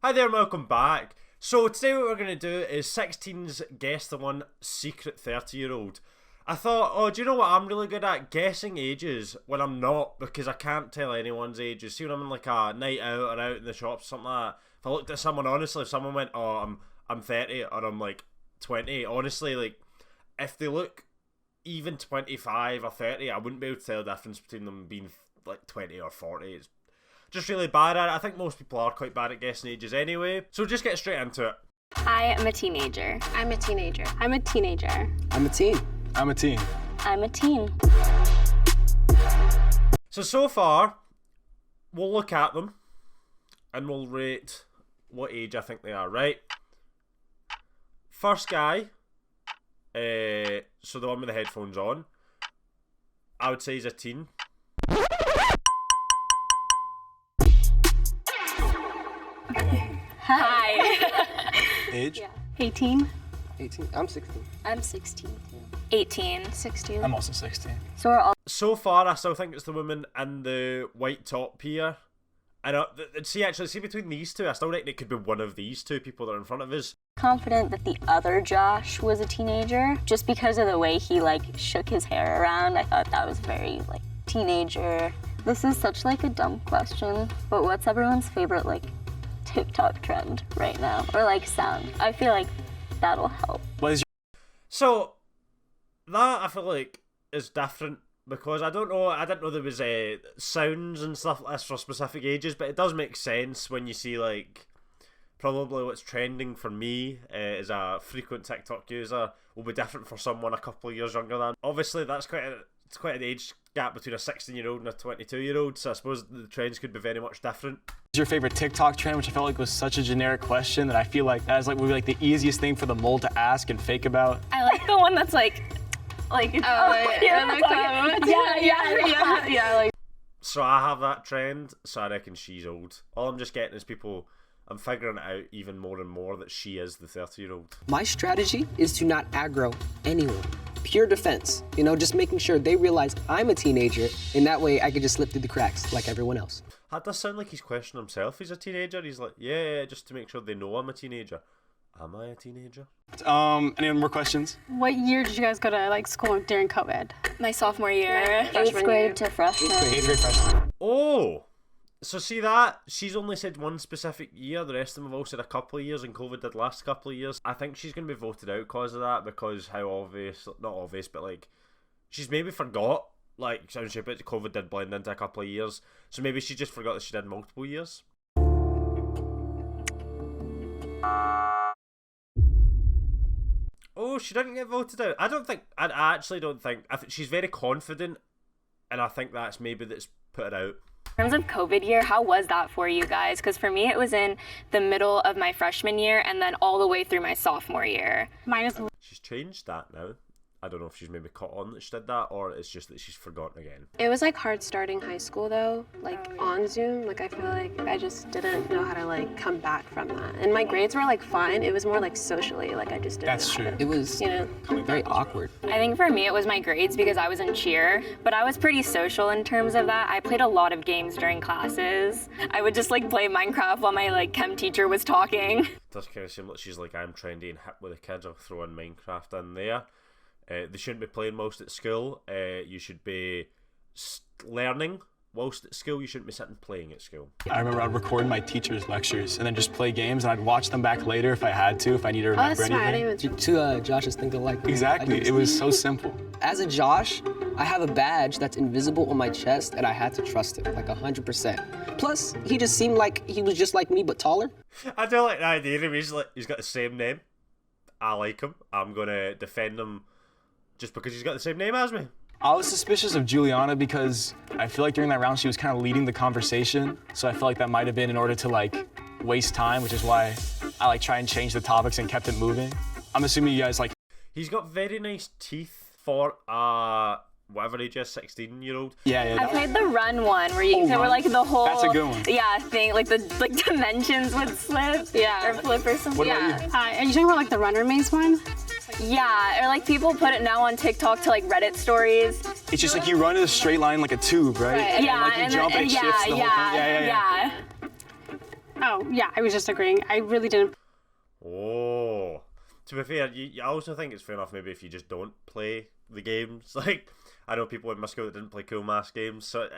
Hi there, welcome back. So today what we're going to do is 16's Guess the One Secret 30-year-old. I thought, oh, do you know what I'm really good at? Guessing ages when I'm not, because I can't tell anyone's ages. See, when I'm in like a night out or out in the shops, something like that, if I looked at someone, honestly, if someone went, oh, I'm 30 or I'm like 20, honestly, like, if they look even 25 or 30, I wouldn't be able to tell the difference between them being like 20 or 40. It's just really bad at it. I think most people are quite bad at guessing ages anyway. So just get straight into it. I am a teenager. I'm a teenager. I'm a teenager. I'm a teen. I'm a teen. I'm a teen. So far, we'll look at them and we'll rate what age I think they are, right? First guy, so the one with the headphones on, I would say he's a teen. Hi. Age? Yeah. 18. 18. I'm 16. I'm 16. 18. 16. I'm also 16. So we're all So far, I still think it's the woman in the white top here. And see between these two, I still reckon it could be one of these two people that are in front of us. confident that the other Josh was a teenager just because of the way he like shook his hair around. I thought that was very like teenager. This is such like a dumb question, but what's everyone's favorite like TikTok trend right now? Or like sound? I feel like that'll help. What is So, that I feel like is different because I didn't know there was sounds and stuff like this for specific ages, but it does make sense when you see like probably what's trending for me as a frequent TikTok user will be different for someone a couple of years younger than. Obviously, that's it's quite an age gap between a 16-year-old and a 22-year-old, so I suppose the trends could be very much different. your favorite TikTok trend, which I felt like was such a generic question that I feel like that is like would be like the easiest thing for the mole to ask and fake about. I like the one that's like Yeah, like. So I have that trend, so I reckon she's old. All I'm just getting is people, I'm figuring it out even more and more that she is the 30-year-old. My strategy is to not aggro anyone. Pure defense. You know, just making sure they realize I'm a teenager, and that way I can just slip through the cracks like everyone else. That does sound like he's questioning himself. He's a teenager. He's like, yeah, just to make sure they know I'm a teenager. Am I a teenager? Any more questions? What year did you guys go to like school during COVID? my sophomore year, Freshman 8th grade year. to freshman. 8th grade freshman. Oh! So see that? She's only said one specific year. The rest of them have all said a couple of years, and COVID did last couple of years. I think she's going to be voted out because of that, because how obvious, not obvious, but like, she's maybe forgot, like, sounds stupid, COVID did blend into a couple of years. So maybe she just forgot that she did multiple years. Oh, she didn't get voted out. I actually don't think, I think she's very confident, and I think that's put her out. In terms of COVID year, how was that for you guys? Because for me, it was in the middle of my freshman year and then all the way through my sophomore year. Mine is She's changed that now. I don't know if she's maybe caught on that she did that, or it's just that she's forgotten again. It was like hard starting high school though, like on Zoom. Like I feel like I just didn't know how to like come back from that. And my grades were like fine. It was more like socially, like I just didn't That's know how true. to, It was you know. very awkward. I think for me, it was my grades because I was in cheer, but I was pretty social in terms of that. I played a lot of games during classes. I would just like play Minecraft while my like chem teacher was talking. It does kind of seem like she's like, I'm trendy and hip with the kids, I'll throw in Minecraft in there. They shouldn't be playing whilst at school. You should be learning whilst at school. You shouldn't be sitting playing at school. I remember I'd record my teacher's lectures and then just play games, and I'd watch them back later if I had to, if I needed to Oh, remember that's smart. I anything. didn't even. Two Joshes think alike. Exactly. It was so simple. As a Josh, I have a badge that's invisible on my chest, and I had to trust him, like 100%. Plus, he just seemed like he was just like me, but taller. I do like the idea of him. He's got the same name. I like him. I'm going to defend him just because he's got the same name as me. I was suspicious of Juliana because I feel like during that round she was kind of leading the conversation, so I felt like that might have been in order to like waste time, which is why I like try and change the topics and kept it moving. I'm assuming you guys like. He's got very nice teeth for whatever age is, 16-year-old. Yeah. I played the run one where you were like the whole That's a good one. thing, like the dimensions would slip or flip or something. What about you? are you talking about like the runner maze one? Yeah, or like people put it now on TikTok to like Reddit stories. It's just like you run in a straight line like a tube, right? Yeah, And like you jump and it shifts the whole thing. Yeah. Oh, yeah, I was just agreeing. I really didn't. Oh. To be fair, I also think it's fair enough maybe if you just don't play the games. Like, I know people in my school that didn't play Cool Mask games, so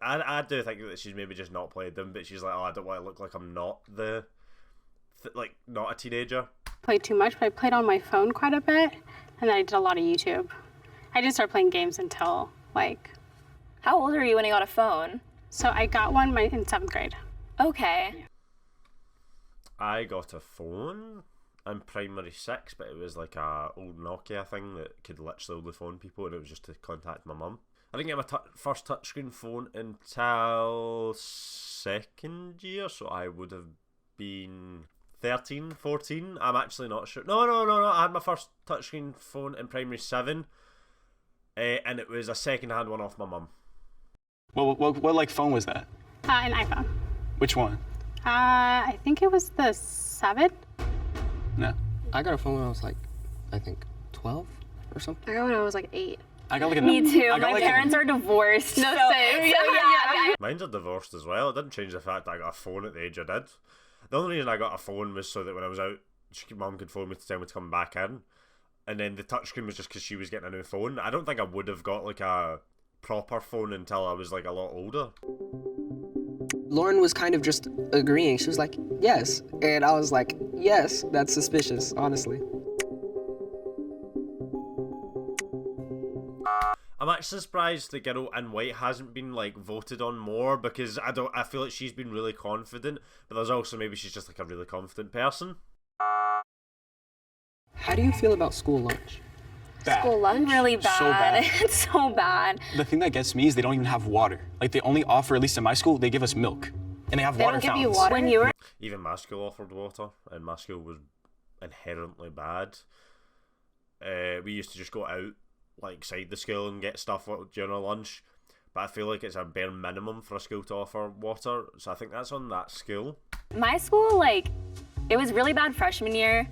I do think that she's maybe just not played them, but she's like, oh, I don't want to look like I'm not not a teenager. Played too much, but I played on my phone quite a bit, and then I did a lot of YouTube. I didn't start playing games until, like... How old were you when you got a phone? So I got one in 7th grade. Okay. I got a phone in primary 6, but it was like a old Nokia thing that could literally only phone people, and it was just to contact my mum. I didn't get my first touchscreen phone until 2nd year, so I would have been 13, 14. I'm actually not sure. No. I had my first touchscreen phone in primary 7, and it was a second-hand one off my mum. What like phone was that? An iPhone. Which one? I think it was the 7. No. I got a phone when I was like, I think 12 or something. I got when I was like 8. I got like a. Me too. I got My like parents are divorced. No, so, same. So, yeah. Mine's are divorced as well. It didn't change the fact that I got a phone at the age I did. The only reason I got a phone was so that when I was out, mum could phone me to tell me to come back in. And then the touchscreen was just because she was getting a new phone. I don't think I would have got like a proper phone until I was like a lot older. Lauren was kind of just agreeing. She was like, yes. And I was like, yes, that's suspicious, honestly. I'm actually surprised the girl in white hasn't been like voted on more, because I feel like she's been really confident, but there's also maybe she's just like a really confident person. How do you feel about school lunch? Bad. School lunch? Really bad. So bad. It's so bad. The thing that gets me is they don't even have water. Like they only offer, at least in my school, they give us milk, and they have water don't give you fountains. water? When you were Even my school offered water, and my school was inherently bad. We used to just go out like side the school and get stuff during our lunch, but I feel like it's a bare minimum for a school to offer water, so I think that's on that school. my school, like, it was really bad freshman year,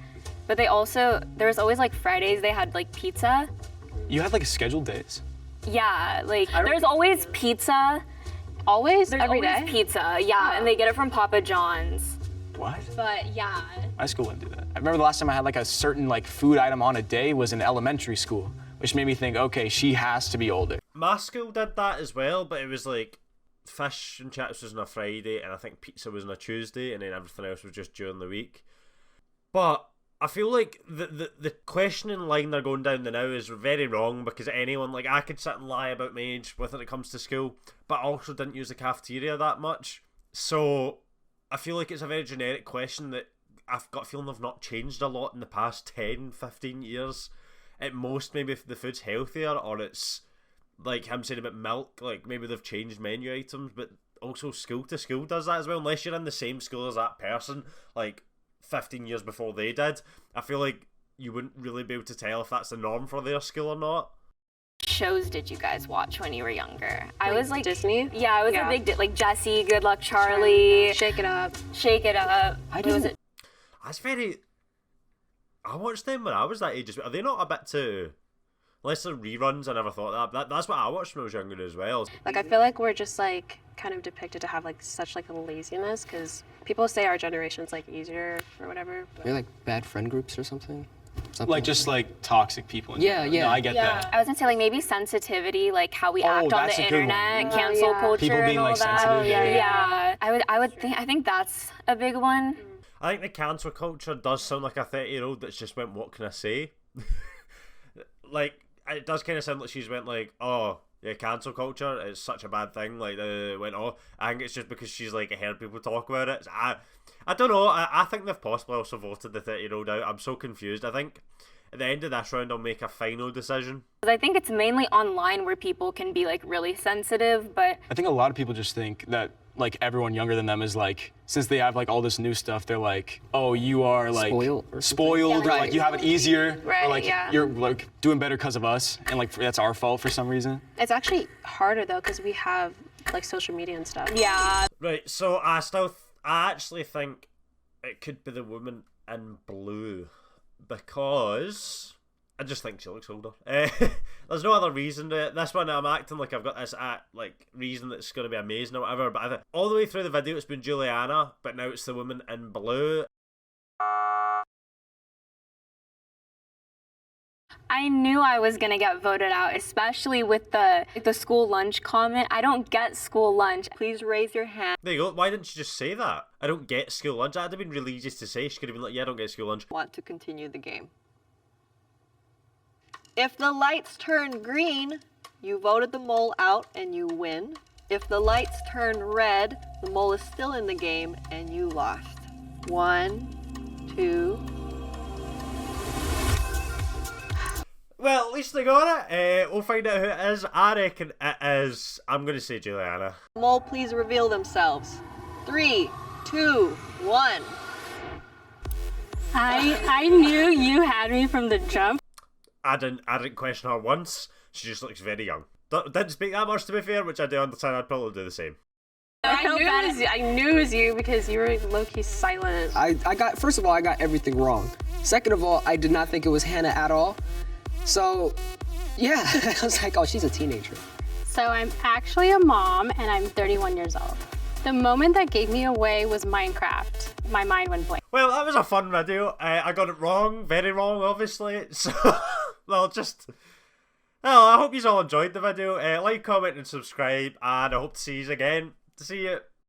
but there was always like Fridays they had like pizza. You had like scheduled days. Yeah, like there's always pizza. Always? There's Every always day? pizza, yeah, and they get it from Papa John's. What? But yeah. My school wouldn't do that. I remember the last time I had like a certain like food item on a day was in elementary school, which made me think, okay, she has to be older. My school did that as well, but it was like fish and chips was on a Friday, and I think pizza was on a Tuesday, and then everything else was just during the week. But I feel like the questioning line they're going down the now is very wrong, because anyone, like, I could sit and lie about my age when it comes to school, but I also didn't use the cafeteria that much. So I feel like it's a very generic question that I've got a feeling they've not changed a lot in the past 10, 15 years. At most, maybe if the food's healthier, or it's like him saying about milk, like maybe they've changed menu items, but also school to school does that as well. Unless you're in the same school as that person, like 15 years before they did, I feel like you wouldn't really be able to tell if that's the norm for their school or not. Shows did you guys watch when you were younger? I was like Disney? Yeah, I was Yeah. a big like Jessie, Good Luck Charlie, Shake It Up. Shake It Up. I Was didn't. it? That's very... I watched them when I was that age as well. Are they not a bit too... Unless they're reruns, I never thought that. That's what I watched when I was younger as well. Like, I feel like we're just, like, kind of depicted to have, like, such, like, a laziness, because people say our generation's, like, easier or whatever. But... You're like bad friend groups or something? Like just like toxic people. Yeah, yeah. No, I get that. I was gonna say like maybe sensitivity, like how we act on that's the a good one. internet, Oh, cancel yeah. culture, People being and all like that. sensitive. Yeah. I think that's a big one. I think the cancel culture does sound like a 30-year-old that's just went, what can I say? Like, it does kind of sound like she's went like, oh, yeah, cancel culture, it's such a bad thing. Like, went, oh, I think it's just because she's, like, heard people talk about it. So I don't know. I think they've possibly also voted the 30-year-old out. I'm so confused. I think at the end of this round, I'll make a final decision. 'Cause I think it's mainly online where people can be like really sensitive, but I think a lot of people just think that like everyone younger than them is like, since they have like all this new stuff, they're like, oh, you are like Spoiled or something? spoiled, or Yeah. like you have it easier, Right, or like yeah. you're like doing better because of us, and like that's our fault for some reason. It's actually harder, though, because we have, like, social media and stuff. yeah. Right, so I actually think it could be the woman in blue, because I just think she looks older. There's no other reason to it. This one, I'm acting like I've got this like reason that's going to be amazing or whatever. But I think all the way through the video, it's been Juliana, but now it's the woman in blue. I knew I was gonna get voted out, especially with the school lunch comment. I don't get school lunch. Please raise your hand. There you go. Why didn't she just say that? I don't get school lunch. That'd have been really easy to say. She could have been like, yeah, I don't get school lunch. Want to continue the game. If the lights turn green, you voted the mole out and you win. If the lights turn red, the mole is still in the game and you lost. 1, 2. Well, at least they got it. We'll find out who it is. I reckon it is. I'm going to say Juliana. Mole, please reveal themselves. 3, 2, 1. I knew you had me from the jump. I didn't question her once. She just looks very young. Didn't speak that much, to be fair, which I do understand. I'd probably do the same. I knew it was you because you were low-key silent. First of all, I got everything wrong. Second of all, I did not think it was Hannah at all. So, yeah, I was like, oh, she's a teenager. So I'm actually a mom and I'm 31 years old. The moment that gave me away was Minecraft. My mind went blank. Well, that was a fun video. I got it wrong, very wrong, obviously. So, well, I hope you all enjoyed the video. Like, comment, and subscribe, and I hope to see you again. See you.